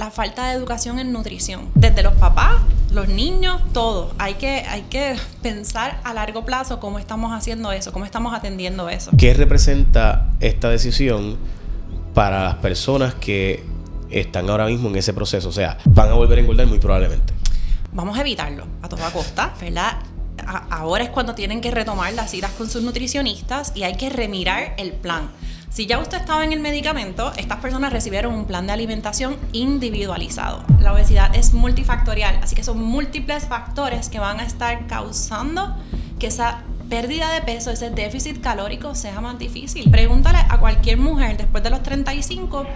la falta de educación en nutrición. Desde los papás, los niños, todos. Hay que pensar a largo plazo cómo estamos haciendo eso, cómo estamos atendiendo eso. ¿Qué representa esta decisión para las personas que están ahora mismo en ese proceso? O sea, van a volver a engordar muy probablemente. Vamos a evitarlo a toda costa, ¿verdad? Ahora es cuando tienen que retomar las citas con sus nutricionistas y hay que remirar el plan. Si ya usted estaba en el medicamento, estas personas recibieron un plan de alimentación individualizado. La obesidad es multifactorial, así que son múltiples factores que van a estar causando que esa pérdida de peso, ese déficit calórico sea más difícil. Pregúntale a cualquier mujer después de los 35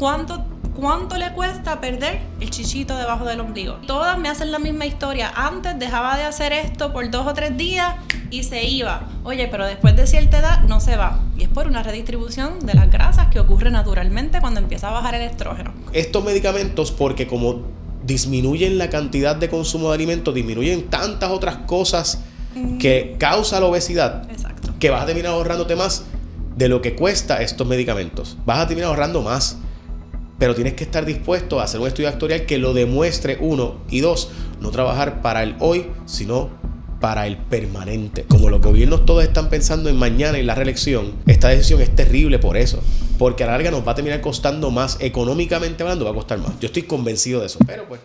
¿cuánto le cuesta perder el chichito debajo del ombligo? Todas me hacen la misma historia. Antes dejaba de hacer esto por 2 o 3 días y se iba. Oye, pero después de cierta edad no se va. Y es por una redistribución de las grasas que ocurre naturalmente cuando empieza a bajar el estrógeno. Estos medicamentos, porque como disminuyen la cantidad de consumo de alimentos, disminuyen tantas otras cosas que causa la obesidad. Exacto. Que vas a terminar ahorrándote más de lo que cuesta estos medicamentos. Vas a terminar ahorrando más. Pero tienes que estar dispuesto a hacer un estudio actuarial que lo demuestre, 1, y 2, no trabajar para el hoy, sino para el permanente. Como los gobiernos todos están pensando en mañana y la reelección, esta decisión es terrible por eso. Porque a la larga nos va a terminar costando más, económicamente hablando, va a costar más. Yo estoy convencido de eso, pero pues...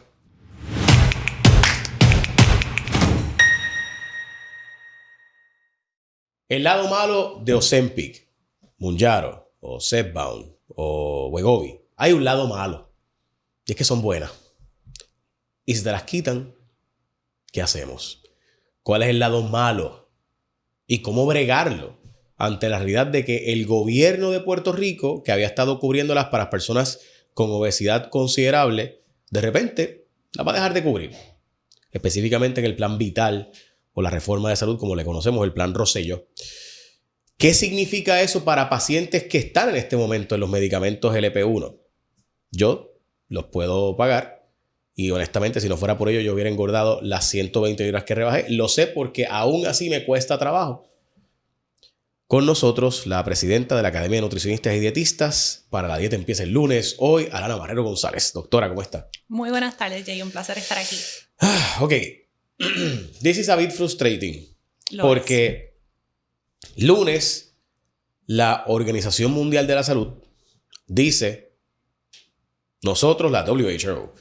El lado malo de Ozempic, Mounjaro, o Zepbound, o Wegovy. Hay un lado malo. Y es que son buenas. Y si te las quitan, ¿qué hacemos? ¿Cuál es el lado malo? ¿Y cómo bregarlo? Ante la realidad de que el gobierno de Puerto Rico, que había estado cubriéndolas para las personas con obesidad considerable, de repente las va a dejar de cubrir. Específicamente en el plan vital o la reforma de salud, como le conocemos, el plan Rosselló. ¿Qué significa eso para pacientes que están en este momento en los medicamentos LP1? Yo los puedo pagar y honestamente si no fuera por ello yo hubiera engordado las 120 libras que rebajé. Lo sé porque aún así me cuesta trabajo. Con nosotros la presidenta de la Academia de Nutricionistas y Dietistas para la dieta empieza el lunes. Hoy, Alana Marrero González. Doctora, ¿cómo está? Muy buenas tardes, Jay. Un placer estar aquí. Ok. This is a bit frustrating. Porque Es. lunes la Organización Mundial de la Salud dice... Nosotros, la WHO,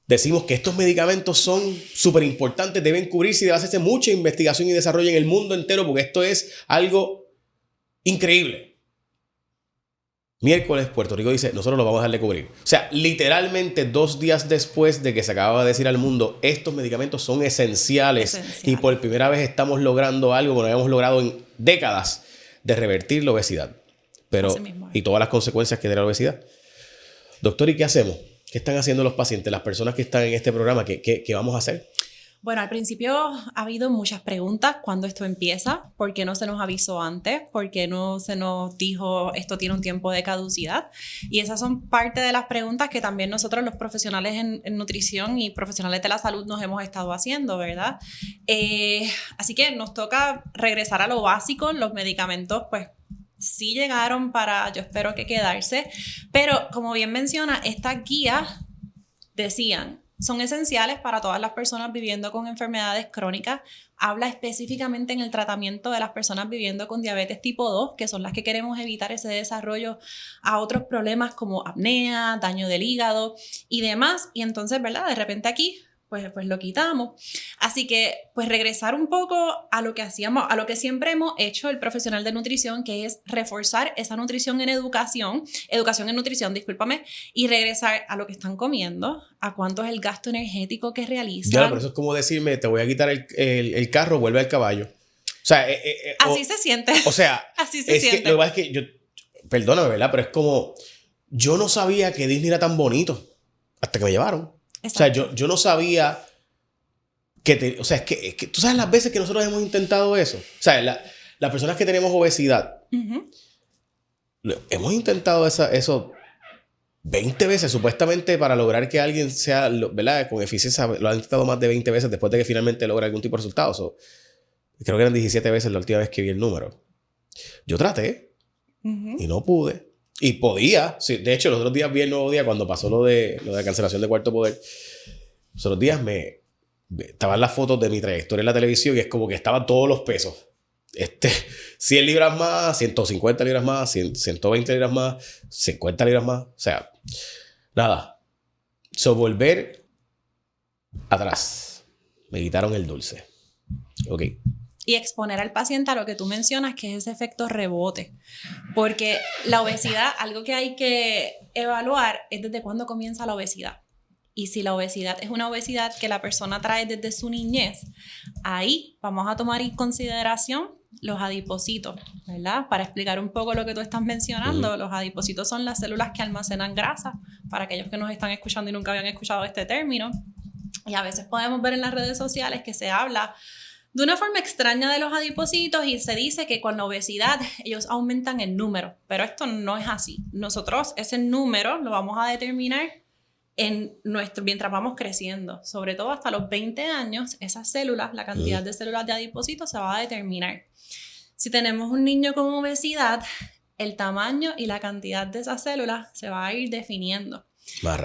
decimos que estos medicamentos son súper importantes, deben cubrirse y debe hacerse mucha investigación y desarrollo en el mundo entero porque esto es algo increíble. Miércoles, Puerto Rico dice, nosotros lo vamos a dejar de cubrir. O sea, literalmente 2 días después de que se acababa de decir al mundo, estos medicamentos son esenciales. Y por primera vez estamos logrando algo que no habíamos logrado en décadas de revertir la obesidad. Pero, y todas las consecuencias que tiene la obesidad. Doctor, ¿y qué hacemos? ¿Qué están haciendo los pacientes, las personas que están en este programa? ¿Qué vamos a hacer? Bueno, al principio ha habido muchas preguntas cuando esto empieza. ¿Por qué no se nos avisó antes? ¿Por qué no se nos dijo esto tiene un tiempo de caducidad? Y esas son parte de las preguntas que también nosotros los profesionales en nutrición y profesionales de la salud nos hemos estado haciendo, ¿verdad? Así que nos toca regresar a lo básico. Los medicamentos, pues, sí llegaron para, yo espero que quedarse. Pero, como bien menciona, estas guías decían... son esenciales para todas las personas viviendo con enfermedades crónicas. Habla específicamente en el tratamiento de las personas viviendo con diabetes tipo 2, que son las que queremos evitar ese desarrollo a otros problemas como apnea, daño del hígado y demás. Y entonces, ¿verdad? De repente aquí, pues lo quitamos. Así que, pues regresar un poco a lo que hacíamos, a lo que siempre hemos hecho el profesional de nutrición, que es reforzar esa nutrición en educación en nutrición, discúlpame, y regresar a lo que están comiendo, a cuánto es el gasto energético que realizan. Ya, pero eso es como decirme, te voy a quitar el carro, vuelve al caballo. O sea, así se siente. O sea, así se siente. Que, lo que pasa es que yo, perdóname, ¿verdad? Pero es como, yo no sabía que Disney era tan bonito hasta que me llevaron. Exacto. O sea, yo no sabía que o sea, es que tú sabes las veces que nosotros hemos intentado eso. O sea, las personas que tenemos obesidad, hemos intentado eso 20 veces, supuestamente para lograr que alguien sea, ¿verdad? Con eficiencia, lo han intentado más de 20 veces después de que finalmente logra algún tipo de resultado. Creo que eran 17 veces la última vez que vi el número. Yo traté y no pude. Y podía, sí, de hecho, los otros días vi el Nuevo Día cuando pasó lo de cancelación de Cuarto Poder. Los otros días estaban las fotos de mi trayectoria en la televisión y es como que estaban todos los pesos. 100 libras más, 150 libras más, 120 libras más, 50 libras más. O sea, nada. Volver atrás. Me quitaron el dulce. Ok. Y exponer al paciente a lo que tú mencionas, que es ese efecto rebote. Porque la obesidad, algo que hay que evaluar es desde cuándo comienza la obesidad. Y si la obesidad es una obesidad que la persona trae desde su niñez, ahí vamos a tomar en consideración los adipocitos, ¿verdad? Para explicar un poco lo que tú estás mencionando, los adipocitos son las células que almacenan grasa, para aquellos que nos están escuchando y nunca habían escuchado este término. Y a veces podemos ver en las redes sociales que se habla de una forma extraña de los adipocitos y se dice que con la obesidad ellos aumentan el número, pero esto no es así. Nosotros ese número lo vamos a determinar mientras vamos creciendo, sobre todo hasta los 20 años, esas células, la cantidad de células de adipocitos se va a determinar. Si tenemos un niño con obesidad, el tamaño y la cantidad de esas células se va a ir definiendo.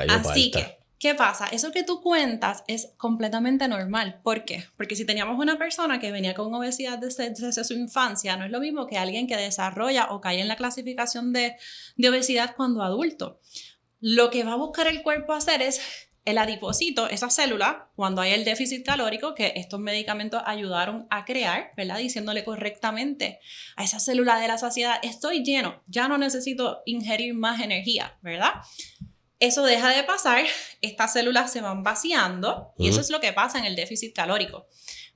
Así que, ¿qué pasa? Eso que tú cuentas es completamente normal. ¿Por qué? Porque si teníamos una persona que venía con obesidad desde su infancia, no es lo mismo que alguien que desarrolla o cae en la clasificación de obesidad cuando adulto. Lo que va a buscar el cuerpo hacer es el adipocito, esa célula, cuando hay el déficit calórico, que estos medicamentos ayudaron a crear, ¿verdad? Diciéndole correctamente a esa célula de la saciedad, estoy lleno, ya no necesito ingerir más energía, ¿verdad? Eso deja de pasar, estas células se van vaciando y eso es lo que pasa en el déficit calórico.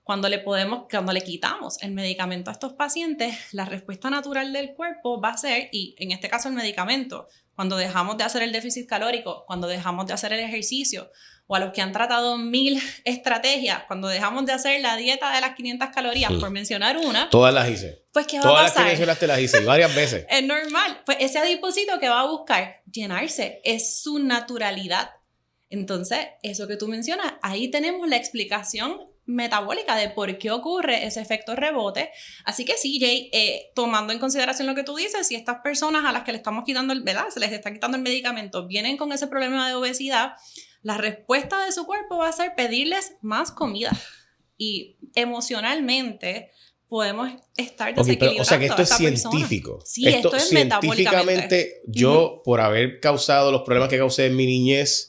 Cuando le quitamos el medicamento a estos pacientes, la respuesta natural del cuerpo va a ser, y en este caso el medicamento, cuando dejamos de hacer el déficit calórico, cuando dejamos de hacer el ejercicio, o a los que han tratado 1000 estrategias, cuando dejamos de hacer la dieta de las 500 calorías, por mencionar una. Todas las hice. Pues, ¿qué va a pasar? Todas las que mencionaste las hice varias veces. Es normal. Pues ese adipocito que va a buscar llenarse es su naturalidad. Entonces, eso que tú mencionas, ahí tenemos la explicación metabólica de por qué ocurre ese efecto rebote. Así que sí, Jay, tomando en consideración lo que tú dices, si estas personas a las que le estamos quitando ¿verdad? Se les está quitando el medicamento, vienen con ese problema de obesidad, la respuesta de su cuerpo va a ser pedirles más comida. Y emocionalmente podemos estar desequilibrando o sea que esto a es esta científico. Persona. Sí, esto es metabólicamente. Yo, por haber causado los problemas que causé en mi niñez,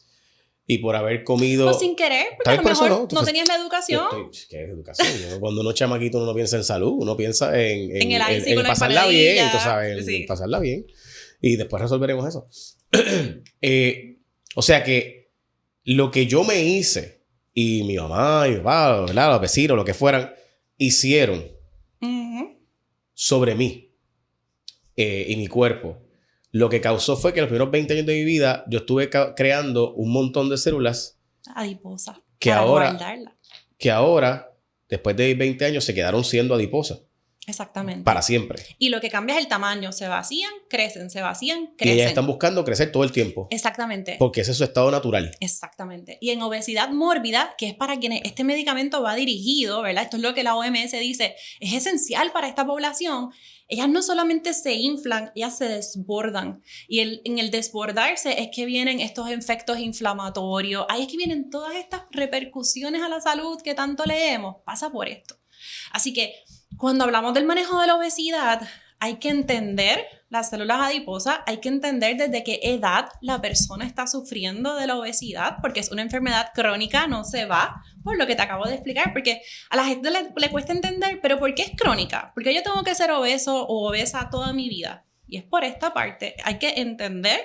y por haber comido... O sin querer, porque a lo mejor no tenías la educación. ¿Qué es educación? Cuando uno es chamaquito, uno no piensa en salud, uno piensa en pasarla bien, tú sabes, en pasarla bien. Y después resolveremos eso. O sea que lo que yo me hice, y mi mamá, y mi papá, ¿verdad? Los vecinos, lo que fueran, hicieron sobre mí y mi cuerpo, lo que causó fue que en los primeros 20 años de mi vida yo estuve creando un montón de células adiposas que ahora, después de 20 años, se quedaron siendo adiposas. Exactamente. Para siempre. Y lo que cambia es el tamaño. Se vacían, crecen, se vacían, crecen. Y ellas están buscando crecer todo el tiempo. Exactamente. Porque ese es su estado natural. Exactamente. Y en obesidad mórbida, que es para quienes este medicamento va dirigido, ¿verdad? Esto es lo que la OMS dice, es esencial para esta población. Ellas no solamente se inflan, ellas se desbordan. Y en el desbordarse es que vienen estos efectos inflamatorios. Ahí es que vienen todas estas repercusiones a la salud que tanto leemos. Pasa por esto. Así que cuando hablamos del manejo de la obesidad, hay que entender las células adiposas, hay que entender desde qué edad la persona está sufriendo de la obesidad, porque es una enfermedad crónica, no se va, por lo que te acabo de explicar, porque a la gente le cuesta entender, pero ¿por qué es crónica? Porque yo tengo que ser obeso o obesa toda mi vida. Y es por esta parte, hay que entender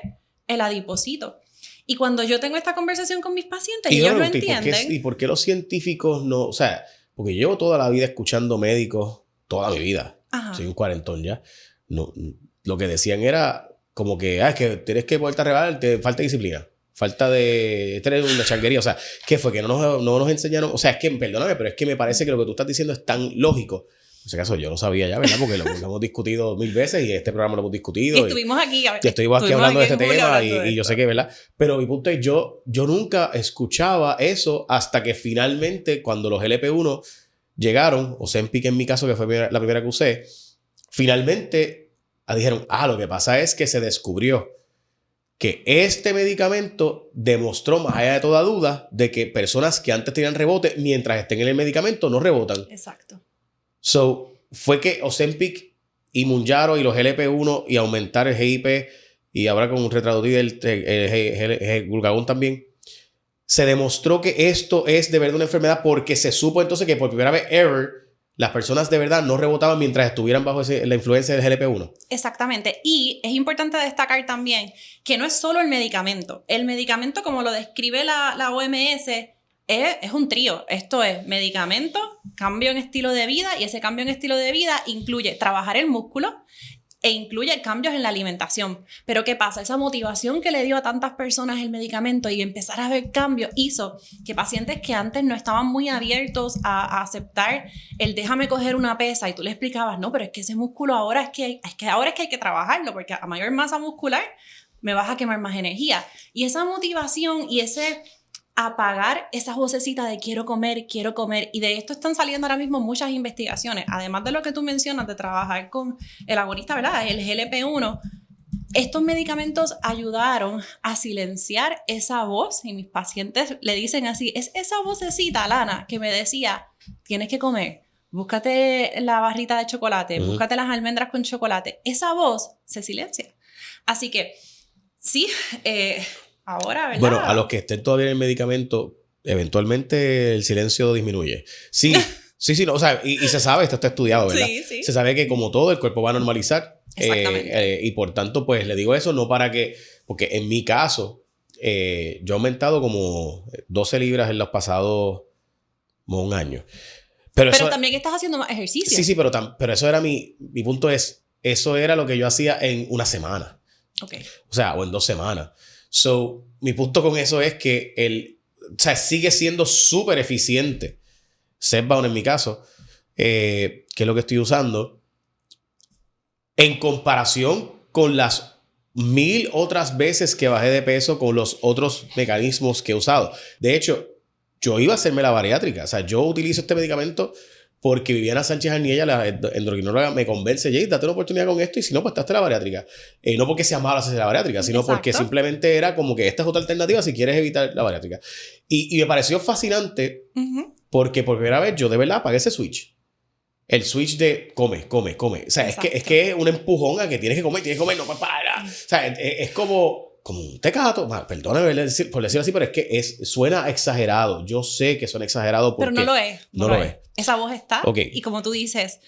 el adipocito. Y cuando yo tengo esta conversación con mis pacientes, ellos lo entienden. ¿Y por qué los científicos no? O sea, porque llevo toda la vida escuchando médicos, toda mi vida. Ajá. Soy un cuarentón ya. No, lo que decían era como que, es que tienes que poderte arreglar, te falta disciplina. Falta de tener una changuería. O sea, ¿qué fue? Que no nos enseñaron. O sea, es que, perdóname, pero es que me parece que lo que tú estás diciendo es tan lógico. En ese caso, yo no sabía ya, ¿verdad? Porque lo hemos discutido 1000 veces y este programa lo hemos discutido. Y estuvimos aquí. Estuvimos aquí hablando de este tema y yo sé que, ¿verdad? Pero mi punto es, yo nunca escuchaba eso hasta que finalmente, cuando los LP1 llegaron, Ozempic en mi caso, que fue la primera que usé, finalmente dijeron, lo que pasa es que se descubrió que este medicamento demostró, más allá de toda duda, de que personas que antes tenían rebote, mientras estén en el medicamento, no rebotan. Exacto. So, fue que Ozempic y Mounjaro y los GLP-1 y aumentar el GIP y ahora con un Retradotide, el glucagón también, se demostró que esto es de verdad una enfermedad porque se supo entonces que por primera vez las personas de verdad no rebotaban mientras estuvieran bajo la influencia del GLP-1. Exactamente. Y es importante destacar también que no es solo el medicamento. El medicamento, como lo describe la OMS, es un trío. Esto es medicamento, cambio en estilo de vida, y ese cambio en estilo de vida incluye trabajar el músculo e incluye cambios en la alimentación. Pero ¿qué pasa? Esa motivación que le dio a tantas personas el medicamento y empezar a ver cambios hizo que pacientes que antes no estaban muy abiertos a aceptar el déjame coger una pesa, y tú le explicabas, no, pero es que ese músculo ahora es que hay que trabajarlo, porque a mayor masa muscular me vas a quemar más energía. Y esa motivación y ese apagar esa vocecita de quiero comer, y de esto están saliendo ahora mismo muchas investigaciones, además de lo que tú mencionas de trabajar con el agonista, ¿verdad? El GLP-1, estos medicamentos ayudaron a silenciar esa voz, y mis pacientes le dicen así, es esa vocecita, Lana, que me decía, tienes que comer, búscate la barrita de chocolate, búscate las almendras con chocolate, esa voz se silencia. Así que, sí, ahora, ¿verdad? Bueno, a los que estén todavía en el medicamento, eventualmente el silencio disminuye. Sí, no, o sea, y se sabe, esto está estudiado, ¿verdad? Sí. Se sabe que como todo, el cuerpo va a normalizar. Exactamente. Y por tanto, pues le digo eso no para que, porque en mi caso, yo he aumentado como 12 libras en los pasados un año. Pero también estás haciendo más ejercicio. Sí, pero eso era mi punto es, eso era lo que yo hacía en una semana. Okay. O sea, o en 2 semanas. So, mi punto con eso es que sigue siendo súper eficiente. Zepbound en mi caso, que es lo que estoy usando, en comparación con las 1000 otras veces que bajé de peso con los otros mecanismos que he usado. De hecho, yo iba a hacerme la bariátrica. O sea, yo utilizo este medicamento porque Viviana Sánchez Arniella, la endocrinóloga, me convence, Jay, date una oportunidad con esto y si no, pues hazte la bariátrica. No porque sea malo hacerse la bariátrica, sino Exacto. porque simplemente era como que esta es otra alternativa si quieres evitar la bariátrica. Y me pareció fascinante porque por primera vez yo de verdad pagué ese switch. El switch de come. O sea, es que es un empujón a que tienes que comer, no puedes parar. O sea, es como un tecato. Perdóname por decirlo así, pero es que suena exagerado. Yo sé que suena exagerado porque... Pero no lo es. No lo es. Esa voz está. Okay. Y como tú dices,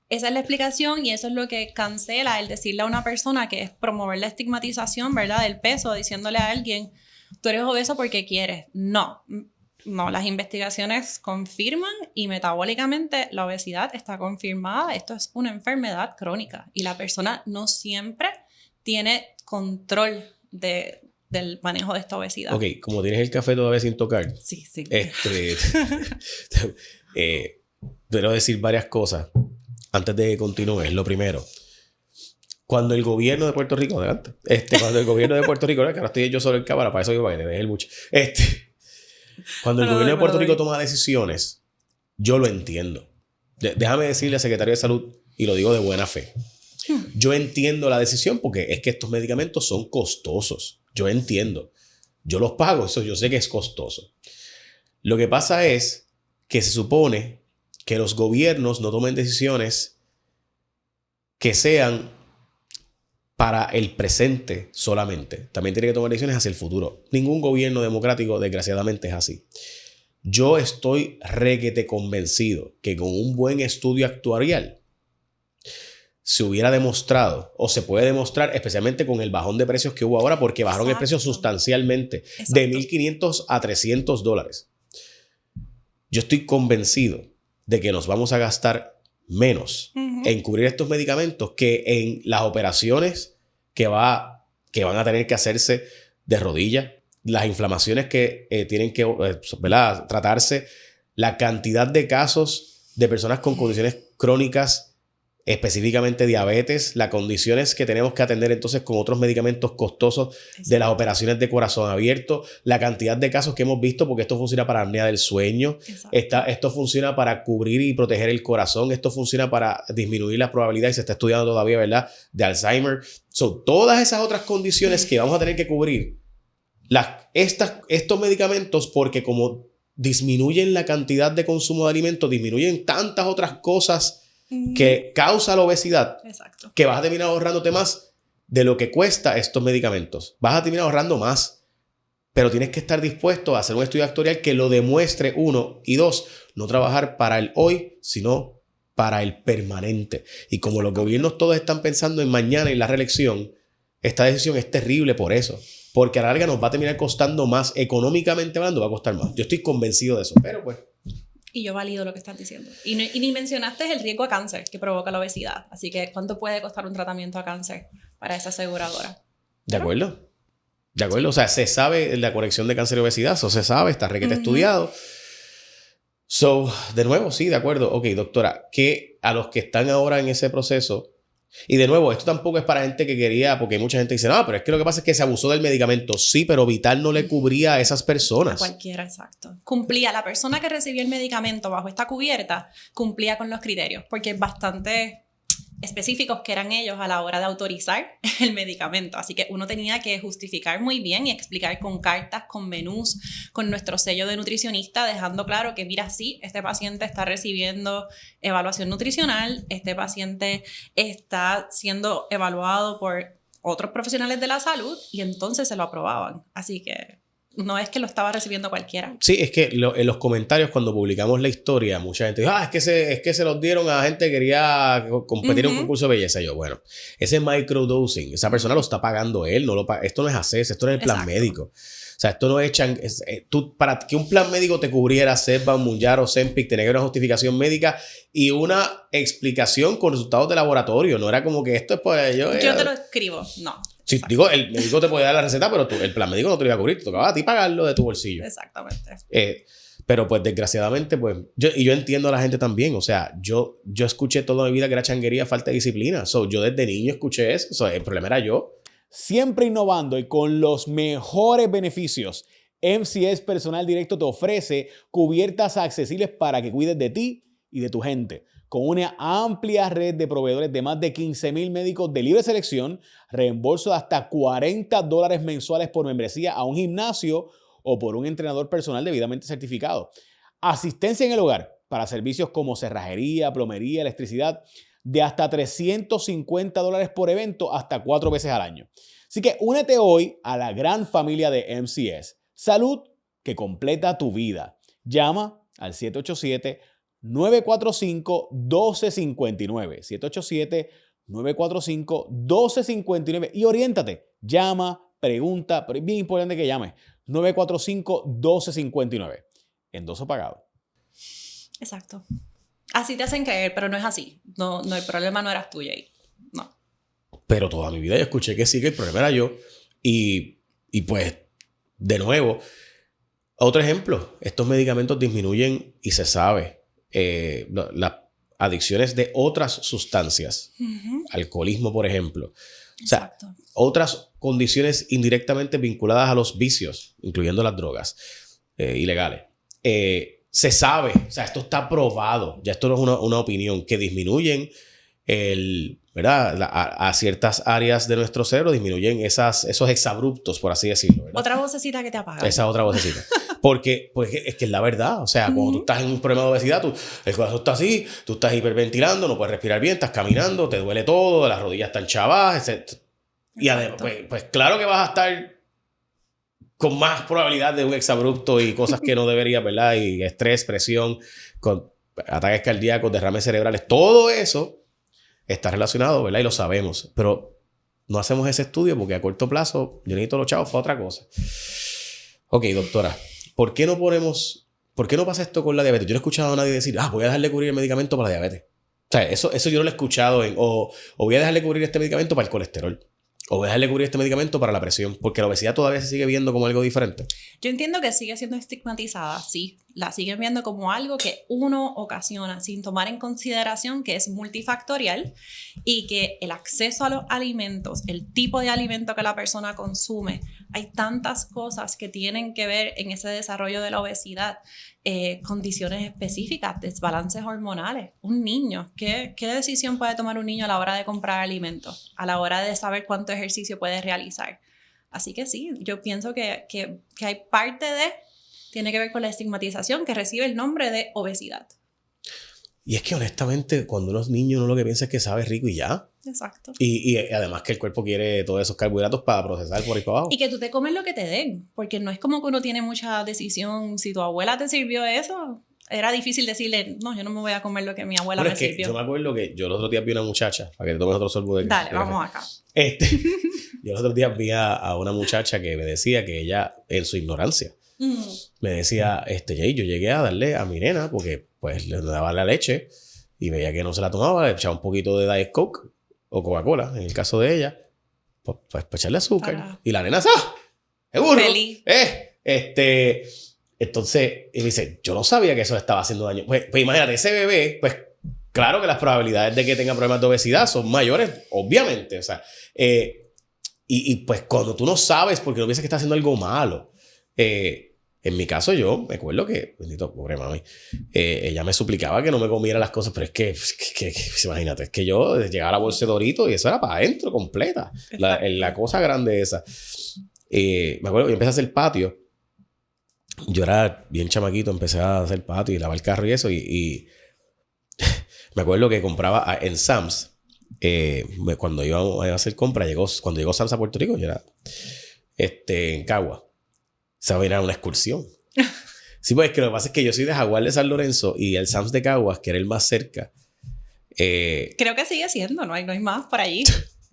esa es la explicación y eso es lo que cancela el decirle a una persona, que es promover la estigmatización, ¿verdad? Del peso, diciéndole a alguien, tú eres obeso porque quieres. No, las investigaciones confirman y metabólicamente la obesidad está confirmada. Esto es una enfermedad crónica y la persona no siempre tiene control del manejo de esta obesidad. Ok, como tienes el café todavía sin tocar. Sí. Quiero decir varias cosas antes de que continúes. Lo primero, cuando el gobierno de Puerto Rico, adelante, cuando el gobierno de Puerto Rico, que ahora estoy yo solo en cámara, para eso yo para que te deje el buche. Cuando el gobierno de Puerto Rico toma decisiones, yo lo entiendo. Déjame decirle al secretario de Salud, y lo digo de buena fe, yo entiendo la decisión porque es que estos medicamentos son costosos. Yo entiendo. Yo los pago, eso yo sé que es costoso. Lo que pasa es que se supone que los gobiernos no tomen decisiones que sean para el presente solamente. También tiene que tomar decisiones hacia el futuro. Ningún gobierno democrático, desgraciadamente, es así. Yo estoy requete convencido que con un buen estudio actuarial se hubiera demostrado, o se puede demostrar, especialmente con el bajón de precios que hubo ahora, porque bajaron el precio sustancialmente, de $1,500 a $300. Yo estoy convencido de que nos vamos a gastar menos en cubrir estos medicamentos que en las operaciones que van a tener que hacerse de rodillas, las inflamaciones que tienen que tratarse, la cantidad de casos de personas con condiciones crónicas específicamente diabetes, las condiciones que tenemos que atender entonces con otros medicamentos costosos de las operaciones de corazón abierto, la cantidad de casos que hemos visto, porque esto funciona para apnea del sueño, esto funciona para cubrir y proteger el corazón, esto funciona para disminuir las probabilidades, se está estudiando todavía, ¿verdad?, de Alzheimer. Todas esas otras condiciones que vamos a tener que cubrir, estos medicamentos, porque como disminuyen la cantidad de consumo de alimentos, disminuyen tantas otras cosas que causa la obesidad, exacto, que vas a terminar ahorrándote más de lo que cuesta estos medicamentos. Vas a terminar ahorrando más, pero tienes que estar dispuesto a hacer un estudio actuarial que lo demuestre, 1, y 2, no trabajar para el hoy, sino para el permanente. Y como los gobiernos todos están pensando en mañana y la reelección, esta decisión es terrible por eso. Porque a la larga nos va a terminar costando más, económicamente hablando, va a costar más. Yo estoy convencido de eso, pero pues... Y yo valido lo que estás diciendo. Y ni mencionaste el riesgo a cáncer que provoca la obesidad. Así que, ¿cuánto puede costar un tratamiento a cáncer para esa aseguradora? ¿De acuerdo? De acuerdo. O sea, se sabe la conexión de cáncer y obesidad. Eso se sabe, está requete estudiado. De nuevo, sí, de acuerdo. Ok, doctora, que a los que están ahora en ese proceso... Y de nuevo, esto tampoco es para gente que quería, porque mucha gente dice, no, pero es que lo que pasa es que se abusó del medicamento. Sí, pero Vital no le cubría a esas personas. A cualquiera, exacto. Cumplía, la persona que recibió el medicamento bajo esta cubierta, cumplía con los criterios, porque bastante específicos que eran ellos a la hora de autorizar el medicamento. Así que uno tenía que justificar muy bien y explicar con cartas, con menús, con nuestro sello de nutricionista, dejando claro que, mira, sí, este paciente está recibiendo evaluación nutricional, este paciente está siendo evaluado por otros profesionales de la salud y entonces se lo aprobaban. Así que no es que lo estaba recibiendo cualquiera. Sí, es que en los comentarios cuando publicamos la historia, mucha gente dice, es que se los dieron a gente que quería competir en un concurso de belleza. Y yo, bueno, ese microdosing, esa persona lo está pagando él, no lo paga. Esto no es ACES, esto no es el plan médico. O sea, esto no es para que un plan médico te cubriera Zepbound, Mounjaro, Ozempic, tenía que haber una justificación médica y una explicación con resultados de laboratorio. No era como que esto es pues yo te lo escribo, no. Sí, digo, el médico te puede dar la receta, pero el plan médico no te lo iba a cubrir. Te tocaba a ti pagarlo de tu bolsillo. Exactamente. Pero pues desgraciadamente, pues yo entiendo a la gente también. O sea, yo escuché toda mi vida que era changuería, falta de disciplina. Yo desde niño escuché eso. El problema era yo. Siempre innovando y con los mejores beneficios, MCS Personal Directo te ofrece cubiertas accesibles para que cuides de ti y de tu gente. Con una amplia red de proveedores de más de 15,000 médicos de libre selección, reembolso de hasta $40 mensuales por membresía a un gimnasio o por un entrenador personal debidamente certificado. Asistencia en el hogar para servicios como cerrajería, plomería, electricidad, de hasta $350 por evento hasta 4 veces al año. Así que únete hoy a la gran familia de MCS. Salud que completa tu vida. Llama al 787-945-1259. 787-945-1259 y oriéntate. Llama, pregunta, pero es bien importante que llames. 945-1259. Endoso pagado. Exacto. Así te hacen creer, pero no es así. No, el problema no eras tú, Jay. No. Pero toda mi vida yo escuché que sí, que el problema era yo. Y pues, de nuevo, otro ejemplo. Estos medicamentos disminuyen, y se sabe, las adicciones de otras sustancias. Alcoholismo, por ejemplo. O sea, exacto. Otras condiciones indirectamente vinculadas a los vicios, incluyendo las drogas ilegales. Se sabe, o sea, esto está probado, ya esto no es una opinión, que disminuyen ¿verdad? A ciertas áreas de nuestro cerebro, disminuyen esos exabruptos, por así decirlo, ¿verdad? Otra vocecita que te apaga. Esa otra vocecita. Porque es que es la verdad. O sea, cuando tú estás en un problema de obesidad, el corazón está así, tú estás hiperventilando, no puedes respirar bien, estás caminando, te duele todo, las rodillas están chavadas, etc. Y además, pues claro que vas a estar con más probabilidad de un exabrupto y cosas que no deberías, ¿verdad? Y estrés, presión, con ataques cardíacos, derrames cerebrales, todo eso está relacionado, ¿verdad? Y lo sabemos, pero no hacemos ese estudio porque a corto plazo yo necesito los chavos para otra cosa. Ok, doctora, ¿por qué no pasa esto con la diabetes? Yo no he escuchado a nadie decir, voy a dejarle cubrir el medicamento para la diabetes. O sea, eso yo no lo he escuchado o voy a dejarle cubrir este medicamento para el colesterol. O voy a dejarle cubrir este medicamento para la presión, porque la obesidad todavía se sigue viendo como algo diferente. Yo entiendo que sigue siendo estigmatizada, sí. la siguen viendo como algo que uno ocasiona sin tomar en consideración que es multifactorial y que el acceso a los alimentos, el tipo de alimento que la persona consume, hay tantas cosas que tienen que ver en ese desarrollo de la obesidad, condiciones específicas, desbalances hormonales. Un niño, ¿qué decisión puede tomar un niño a la hora de comprar alimentos? A la hora de saber cuánto ejercicio puede realizar. Así que sí, yo pienso que hay parte tiene que ver con la estigmatización que recibe el nombre de obesidad. Y es que honestamente, cuando uno es niño, uno lo que piensa es que sabe rico y ya. Exacto. Y además que el cuerpo quiere todos esos carbohidratos para procesar por ahí para abajo. Y que tú te comes lo que te den, porque no es como que uno tiene mucha decisión. Si tu abuela te sirvió eso, era difícil decirle, no, yo no me voy a comer lo que mi abuela me sirvió. Yo me acuerdo que yo los otros días vi una muchacha, para que te tomes otro sorbo de... Dale, vamos acá. Yo los otros días vi a una muchacha que me decía que ella, en su ignorancia, me decía, Jay, yo llegué a darle a mi nena, porque pues le daba la leche y veía que no se la tomaba, le echaba un poquito de Diet Coke o Coca-Cola, en el caso de ella, pues para echarle azúcar. Y la nena, seguro. Feliz. Entonces, y me dice, yo no sabía que eso le estaba haciendo daño. Pues imagínate, ese bebé, pues claro que las probabilidades de que tenga problemas de obesidad son mayores, obviamente. O sea, y pues cuando tú no sabes porque no piensas que está haciendo algo malo. En mi caso, yo me acuerdo que, bendito, pobre mami, ella me suplicaba que no me comiera las cosas, pero es que imagínate, es que yo llegaba a la bolsa de Dorito y eso era para adentro, completa. La cosa grande esa. Me acuerdo que yo empecé a hacer patio. Yo era bien chamaquito, empecé a hacer patio y lavar el carro y eso. Y me acuerdo que compraba en Sam's. Cuando iba a hacer compra, cuando llegó Sam's a Puerto Rico, yo era en Cagua. Se va a ir a una excursión. Sí, pues que lo que pasa es que yo soy de Jaguar de San Lorenzo y el Sam's de Caguas, que era el más cerca. Creo que sigue siendo, no hay más por allí.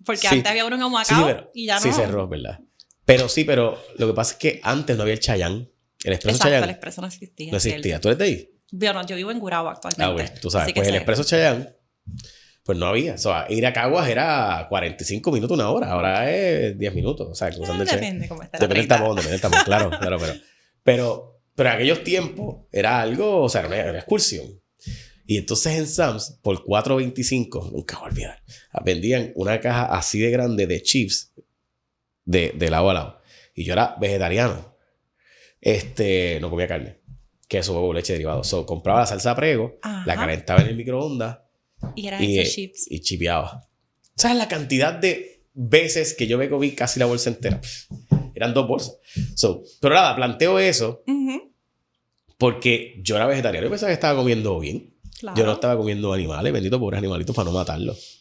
Porque sí, antes había uno en Humacao y ya no. Sí, cerró, ¿verdad? Pero lo que pasa es que antes no había el Chayán. El Expreso Chayán. El Expreso no existía. No existía. ¿Tú eres de ahí? Yo vivo en Gurabo actualmente. Bueno, tú sabes. Pues el Expreso Chayán, pues no había. O sea, ir a Caguas era 45 minutos, una hora. Ahora es 10 minutos. O sea, cruzando el depende cómo está la depende del tapón, claro. Pero en aquellos tiempos era algo, o sea, era una excursión. Y entonces en Sam's, por $4.25, nunca voy a olvidar, vendían una caja así de grande de chips de lado a lado. Y yo era vegetariano. No comía carne. Queso, huevo, leche, derivado. Compraba la salsa Prego, la calentaba en el microondas y eran esos chips. Y chipeaba. ¿Sabes la cantidad de veces que yo me comí casi la bolsa entera? Eran 2 bolsas. Pero nada, planteo eso porque yo era vegetariano y pensaba que estaba comiendo bien. Claro. Yo no estaba comiendo animales, bendito pobres animalitos, para no matarlos.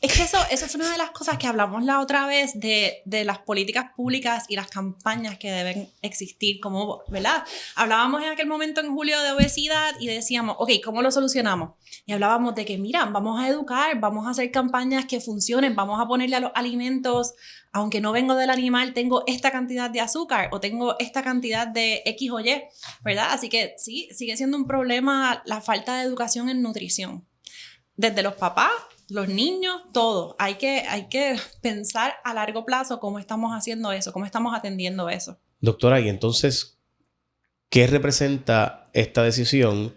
Es que eso fue una de las cosas que hablamos la otra vez de las políticas públicas y las campañas que deben existir, como, ¿verdad? Hablábamos en aquel momento en julio de obesidad y decíamos, ok, ¿cómo lo solucionamos? Y hablábamos de que, mira, vamos a educar, vamos a hacer campañas que funcionen, vamos a ponerle a los alimentos, aunque no vengo del animal, tengo esta cantidad de azúcar o tengo esta cantidad de X o Y, ¿verdad? Así que sí, sigue siendo un problema la falta de educación en nutrición. Desde los papás, los niños, todo. Hay que pensar a largo plazo cómo estamos haciendo eso, cómo estamos atendiendo eso. Doctora, y entonces, ¿qué representa esta decisión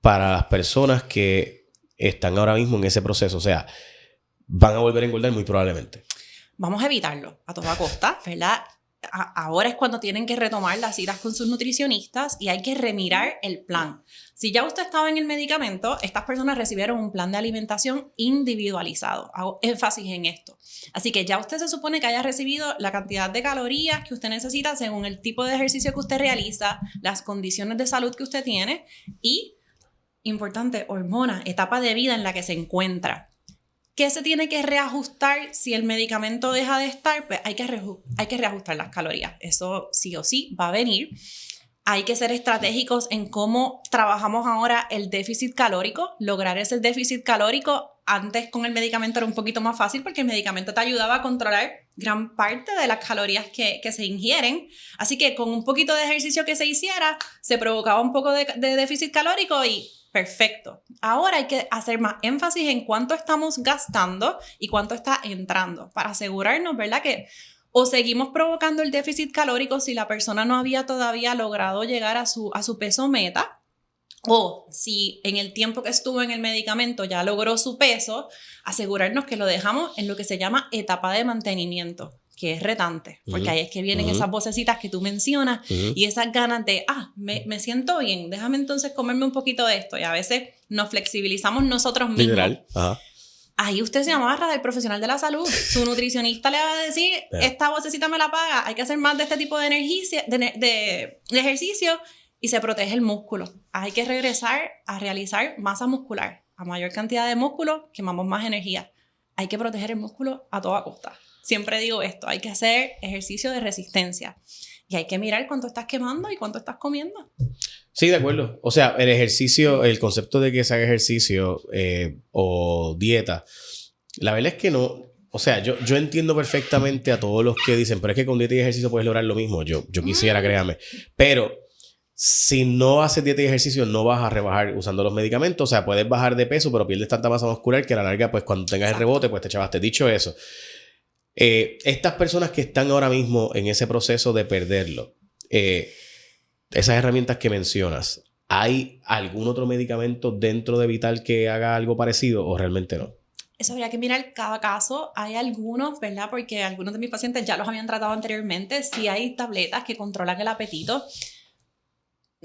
para las personas que están ahora mismo en ese proceso? O sea, van a volver a engordar muy probablemente. Vamos a evitarlo a toda costa, ¿verdad? Ahora es cuando tienen que retomar las citas con sus nutricionistas y hay que remirar el plan. Si ya usted estaba en el medicamento, estas personas recibieron un plan de alimentación individualizado. Hago énfasis en esto. Así que ya usted se supone que haya recibido la cantidad de calorías que usted necesita según el tipo de ejercicio que usted realiza, las condiciones de salud que usted tiene y, importante, hormonas, etapa de vida en la que se encuentra. ¿Qué se tiene que reajustar si el medicamento deja de estar? Pues hay que reajustar las calorías. Eso sí o sí va a venir. Hay que ser estratégicos en cómo trabajamos ahora el déficit calórico. Lograr ese déficit calórico antes con el medicamento era un poquito más fácil porque el medicamento te ayudaba a controlar gran parte de las calorías que se ingieren. Así que con un poquito de ejercicio que se hiciera, se provocaba un poco de déficit calórico y perfecto. Ahora hay que hacer más énfasis en cuánto estamos gastando y cuánto está entrando para asegurarnos, ¿verdad? Que O seguimos provocando el déficit calórico si la persona no había todavía logrado llegar a su peso meta. O si en el tiempo que estuvo en el medicamento ya logró su peso, asegurarnos que lo dejamos en lo que se llama etapa de mantenimiento, que es retante, porque ahí es que vienen esas vocecitas que tú mencionas y esas ganas de, me siento bien, déjame entonces comerme un poquito de esto, y a veces nos flexibilizamos nosotros mismos. Literal. Ajá. Ahí usted se amarra del profesional de la salud. Su nutricionista le va a decir, esta vocecita me la paga, hay que hacer más de este tipo de ejercicio, y se protege el músculo. Hay que regresar a realizar masa muscular. A mayor cantidad de músculo, quemamos más energía. Hay que proteger el músculo a toda costa. Siempre digo esto, hay que hacer ejercicio de resistencia. Y hay que mirar cuánto estás quemando y cuánto estás comiendo. Sí, de acuerdo. O sea, el ejercicio, el concepto de que se haga ejercicio o dieta, la verdad es que no. O sea, yo entiendo perfectamente a todos los que dicen, pero es que con dieta y ejercicio puedes lograr lo mismo. Yo quisiera, créame. Pero si no haces dieta y ejercicio, no vas a rebajar usando los medicamentos. O sea, puedes bajar de peso, pero pierdes tanta masa muscular que a la larga, pues cuando tengas el rebote, pues te chavaste. Dicho eso, estas personas que están ahora mismo en ese proceso de perderlo, esas herramientas que mencionas, ¿hay algún otro medicamento dentro de Vital que haga algo parecido o realmente no? Eso habría que mirar cada caso. Hay algunos, ¿verdad? Porque algunos de mis pacientes ya los habían tratado anteriormente. Sí hay tabletas que controlan el apetito.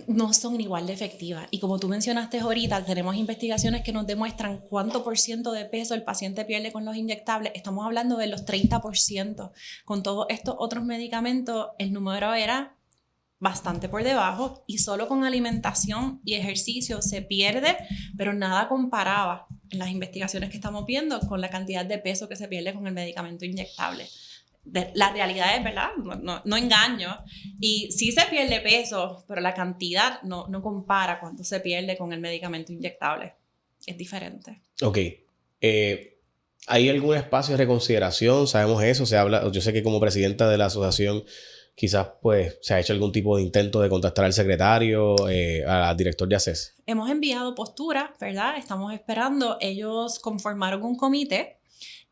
No son igual de efectivas. Y como tú mencionaste ahorita, tenemos investigaciones que nos demuestran cuánto % de peso el paciente pierde con los inyectables. Estamos hablando de los 30%. Con todos estos otros medicamentos, el número era bastante por debajo, y solo con alimentación y ejercicio se pierde, pero nada comparaba en las investigaciones que estamos viendo con la cantidad de peso que se pierde con el medicamento inyectable. La realidad es, ¿verdad? No engaño. Y sí se pierde peso, pero la cantidad no compara cuánto se pierde con el medicamento inyectable. Es diferente. Ok. ¿Hay algún espacio de reconsideración? ¿Sabemos eso? Se habla, yo sé que como presidenta de la asociación quizás pues se ha hecho algún tipo de intento de contactar al secretario, al director de ACES. Hemos enviado posturas, ¿verdad? Estamos esperando. Ellos conformaron un comité.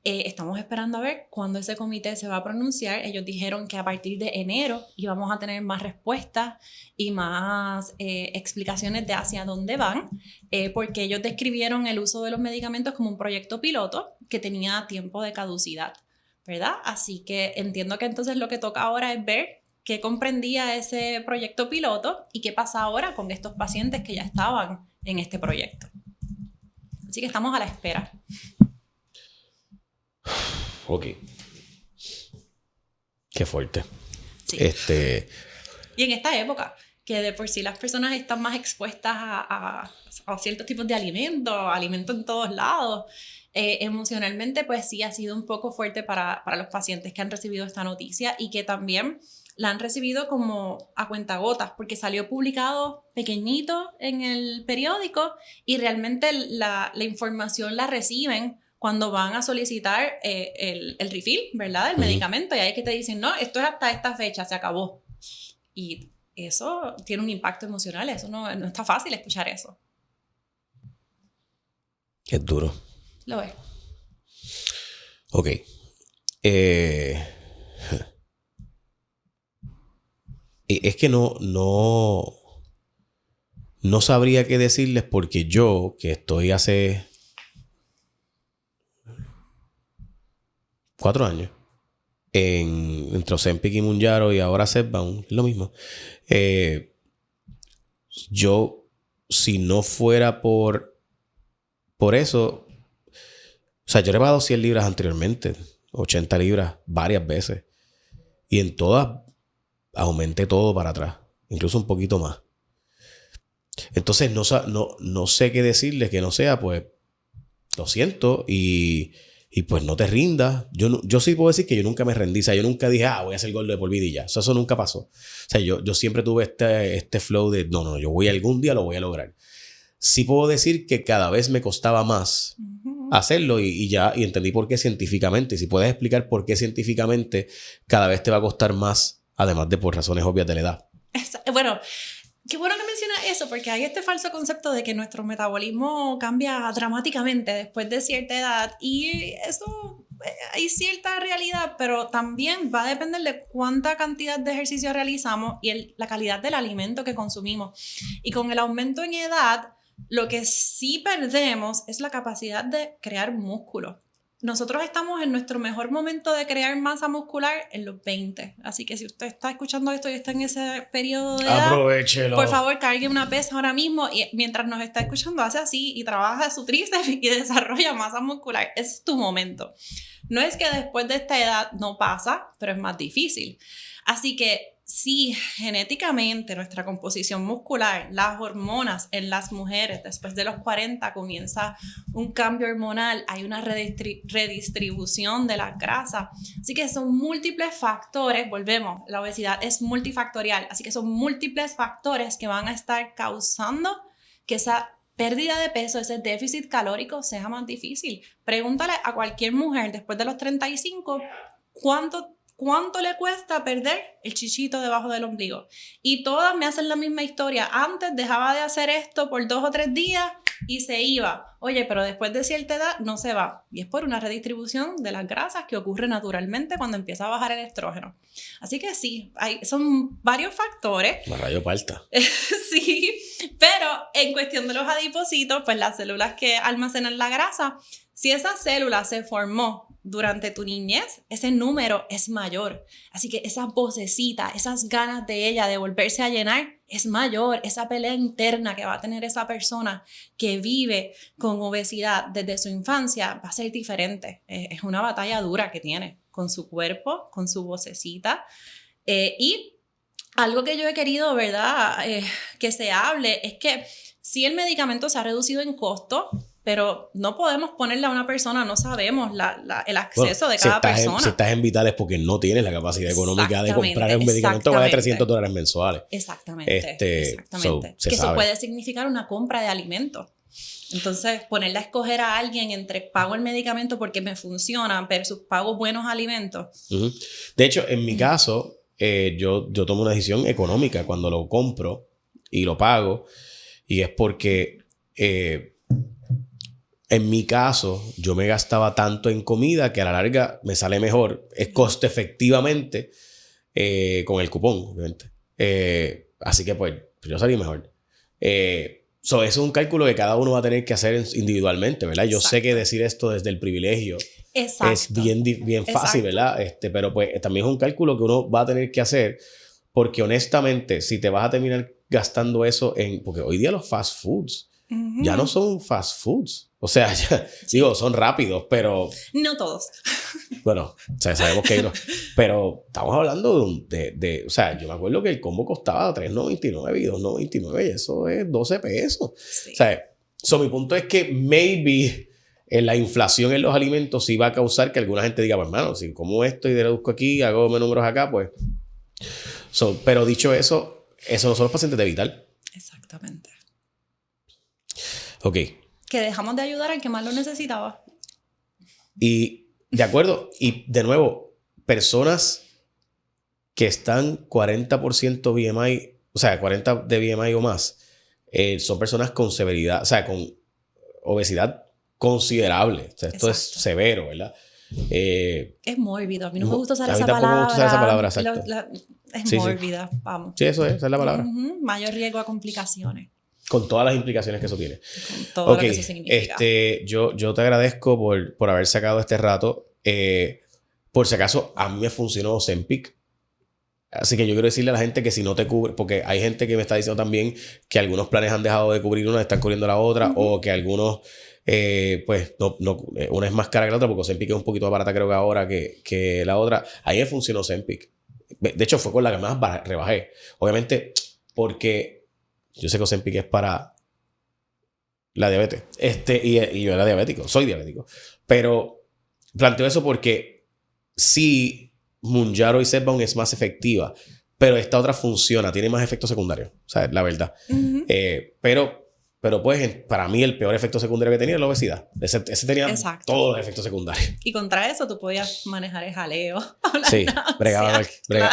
Estamos esperando a ver cuándo ese comité se va a pronunciar. Ellos dijeron que a partir de enero íbamos a tener más respuestas y más explicaciones de hacia dónde van, porque ellos describieron el uso de los medicamentos como un proyecto piloto que tenía tiempo de caducidad, ¿verdad? Así que entiendo que entonces lo que toca ahora es ver qué comprendía ese proyecto piloto y qué pasa ahora con estos pacientes que ya estaban en este proyecto. Así que estamos a la espera. Ok. Qué fuerte. Sí. Y en esta época, que de por sí las personas están más expuestas a ciertos tipos de alimentos en todos lados, emocionalmente pues sí ha sido un poco fuerte para los pacientes que han recibido esta noticia y que también la han recibido como a cuentagotas, porque salió publicado pequeñito en el periódico y realmente la información la reciben cuando van a solicitar el refill, ¿verdad? El medicamento, y ahí es que te dicen, no, esto es hasta esta fecha, se acabó. Y eso tiene un impacto emocional, eso no está fácil escuchar eso. Es duro. Lo es. Ok. Es que no sabría qué decirles porque yo, que estoy hace 4 años entre Ozempic y Mounjaro y ahora Zepbound, es lo mismo. Yo, si no fuera por eso, o sea, yo he rebajado 100 libras anteriormente, 80 libras varias veces, y en todas aumenté todo para atrás, incluso un poquito más. Entonces no sé qué decirles que no sea, pues lo siento y pues no te rindas. Yo sí puedo decir que yo nunca me rendí. O sea, yo nunca dije, voy a ser gordo de por vida y ya. Eso nunca pasó. O sea, yo siempre tuve este flow de, no, yo algún día lo voy a lograr. Sí puedo decir que cada vez me costaba más hacerlo y entendí por qué científicamente. Y si puedes explicar por qué científicamente cada vez te va a costar más, además de por razones obvias de la edad. Bueno, qué bueno que mencionas eso, porque hay este falso concepto de que nuestro metabolismo cambia dramáticamente después de cierta edad, y eso hay cierta realidad, pero también va a depender de cuánta cantidad de ejercicio realizamos y la calidad del alimento que consumimos. Y con el aumento en edad, lo que sí perdemos es la capacidad de crear músculo. Nosotros estamos en nuestro mejor momento de crear masa muscular en los 20. Así que si usted está escuchando esto y está en ese periodo de edad, aprovéchelo. por favor, cargue una pesa ahora mismo y mientras nos está escuchando, hace así y trabaja su tríceps y desarrolla masa muscular. Es tu momento. No es que después de esta edad no pasa, pero es más difícil. Así que si genéticamente nuestra composición muscular, las hormonas en las mujeres después de los 40 comienza un cambio hormonal, hay una redistribución de la grasa. Así que son múltiples factores, volvemos, la obesidad es multifactorial, así que son múltiples factores que van a estar causando que esa pérdida de peso, ese déficit calórico sea más difícil. Pregúntale a cualquier mujer después de los 35 ¿cuánto le cuesta perder el chichito debajo del ombligo? Y todas me hacen la misma historia. Antes dejaba de hacer esto por 2 o 3 días y se iba. Oye, pero después de cierta edad no se va. Y es por una redistribución de las grasas que ocurre naturalmente cuando empieza a bajar el estrógeno. Así que sí, son varios factores. La rayo palta. Sí, pero en cuestión de los adipocitos, pues las células que almacenan la grasa, si esa célula se formó durante tu niñez, ese número es mayor. Así que esa vocecita, esas ganas de ella de volverse a llenar es mayor. Esa pelea interna que va a tener esa persona que vive con obesidad desde su infancia va a ser diferente. Es una batalla dura que tiene con su cuerpo, con su vocecita. Y algo que yo he querido, ¿verdad? Que se hable es que si el medicamento se ha reducido en costo, pero no podemos ponerle a una persona, no sabemos el acceso de cada persona. Si estás en Vitales porque no tienes la capacidad económica de comprar un medicamento que vale $300 mensuales. Exactamente. Se que sabe. eso puede significar una compra de alimentos. Entonces, ponerle a escoger a alguien entre pago el medicamento porque me funciona versus pago buenos alimentos. Uh-huh. De hecho, en mi caso, yo tomo una decisión económica cuando lo compro y lo pago. Y es porque... en mi caso, yo me gastaba tanto en comida que a la larga me sale mejor. Es costo efectivamente con el cupón, obviamente. Así que pues yo salí mejor. Eso es un cálculo que cada uno va a tener que hacer individualmente, ¿verdad? Yo sé que decir esto desde el privilegio es bien fácil, ¿verdad? Pero pues también es un cálculo que uno va a tener que hacer porque honestamente, si te vas a terminar gastando eso porque hoy día los fast foods ya no son fast foods. O sea, digo, son rápidos, pero... No todos. Bueno, o sea, sabemos que hay unos... Pero estamos hablando de... O sea, yo me acuerdo que el combo costaba $3.99 y $2.99 y eso es 12 pesos. Sí. O sea, mi punto es que maybe la inflación en los alimentos sí va a causar que alguna gente diga, pues, hermano, si como esto y deduzco aquí, hago números acá, pues... pero dicho eso, esos no son los pacientes de Vital. Exactamente. Ok. Que dejamos de ayudar al que más lo necesitaba. Y de acuerdo, y de nuevo, personas que están 40% BMI, o sea, 40 de BMI o más, son personas con severidad, o sea, con obesidad considerable. O sea, esto es severo, ¿verdad? Es mórbido. A mí no me gusta usar esa palabra. palabra. Me gusta usar esa palabra, exacto. Es mórbida, vamos. Sí, eso es, esa es la palabra. Mayor riesgo a complicaciones. Con todas las implicaciones que eso tiene. Con todo lo que eso significa. Yo te agradezco por haber sacado este rato. Por si acaso, a mí me funcionó Ozempic. Así que yo quiero decirle a la gente que si no te cubre, porque hay gente que me está diciendo también que algunos planes han dejado de cubrir una, están cubriendo la otra, o que algunos, pues, una es más cara que la otra, porque Ozempic es un poquito más barata creo que ahora que la otra. Ahí me funcionó Ozempic. De hecho, fue con la que más rebajé. Obviamente, porque... Yo sé que Ozempic es para la diabetes. Y yo era diabético. Soy diabético. Pero planteo eso porque sí, Mounjaro y Zepbound es más efectiva. Pero esta otra funciona. Tiene más efectos secundarios. O sea, la verdad. Uh-huh. Pero pues, para mí el peor efecto secundario que tenía era la obesidad. Ese tenía todos los efectos secundarios. Y contra eso tú podías manejar el jaleo. Sí.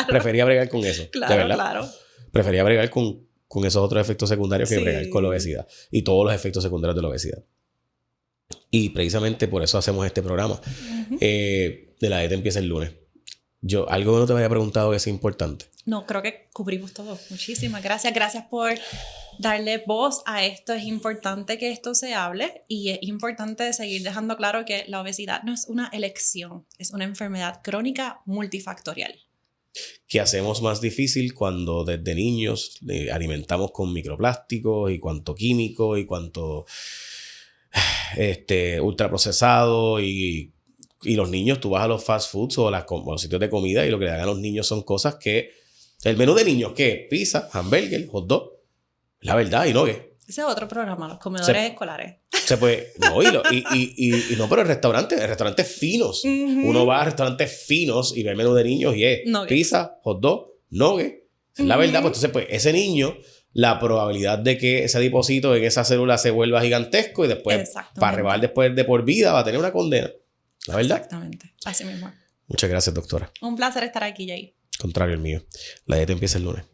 Prefería bregar con eso. Claro, de verdad. Claro. Prefería bregar con esos otros efectos secundarios que bregar con la obesidad y todos los efectos secundarios de la obesidad. Y precisamente por eso hacemos este programa. De la dieta empieza el lunes. Algo que no te había preguntado que es importante. No, creo que cubrimos todo. Muchísimas gracias. Gracias por darle voz a esto. Es importante que esto se hable y es importante seguir dejando claro que la obesidad no es una elección, es una enfermedad crónica multifactorial. Que hacemos más difícil cuando desde niños alimentamos con microplásticos y cuanto químico y cuanto ultraprocesado y los niños, tú vas a los fast foods o a los sitios de comida y lo que le dan a los niños son cosas que... El menú de niños, ¿qué? Pizza, hamburger, hot dog. La verdad, y no que... Ese es otro programa, los comedores escolares. Se puede... No, no, pero en restaurantes finos. Uno va a restaurantes finos y ve el menú de niños y es pizza, hot dog, nugget. La verdad, pues entonces, pues ese niño... La probabilidad de que ese adipocito en esa célula se vuelva gigantesco y después, para rebajar después de por vida, va a tener una condena. ¿La verdad? Exactamente. Así mismo. Muchas gracias, doctora. Un placer estar aquí, Jay. Contrario el mío. La dieta empieza el lunes.